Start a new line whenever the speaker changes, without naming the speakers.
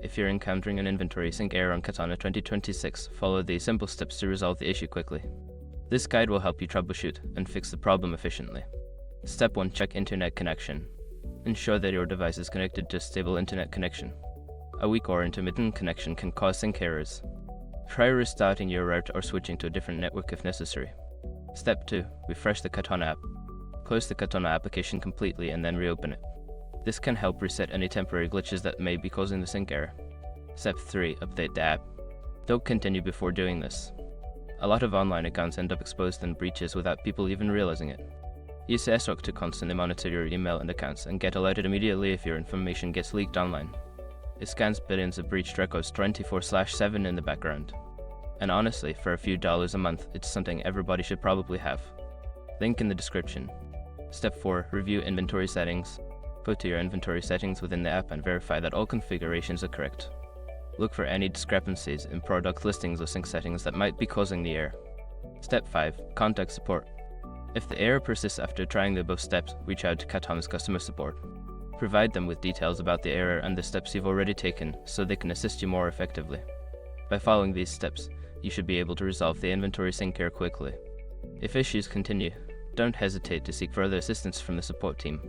If you're encountering an inventory sync error on Katana 2026, follow these simple steps to resolve the issue quickly. This guide will help you troubleshoot and fix the problem efficiently. Step 1. Check internet connection. Ensure that your device is connected to a stable internet connection. A weak or intermittent connection can cause sync errors. Try restarting your router or switching to a different network if necessary. Step 2. Refresh the Katana app. Close the Katana application completely and then reopen it. This can help reset any temporary glitches that may be causing the sync error. Step 3. Update the app. Don't continue before doing this. A lot of online accounts end up exposed in breaches without people even realizing it. Use SOC to constantly monitor your email and accounts and get alerted immediately if your information gets leaked online. It scans billions of breached records 24/7 in the background. And honestly, for a few dollars a month, it's something everybody should probably have. Link in the description. Step 4. Review inventory settings. Go to your inventory settings within the app and verify that all configurations are correct. Look for any discrepancies in product listings or sync settings that might be causing the error. Step 5. Contact support. If the error persists after trying the above steps, reach out to Katana's customer support. Provide them with details about the error and the steps you've already taken so they can assist you more effectively. By following these steps, you should be able to resolve the inventory sync error quickly. If issues continue, don't hesitate to seek further assistance from the support team.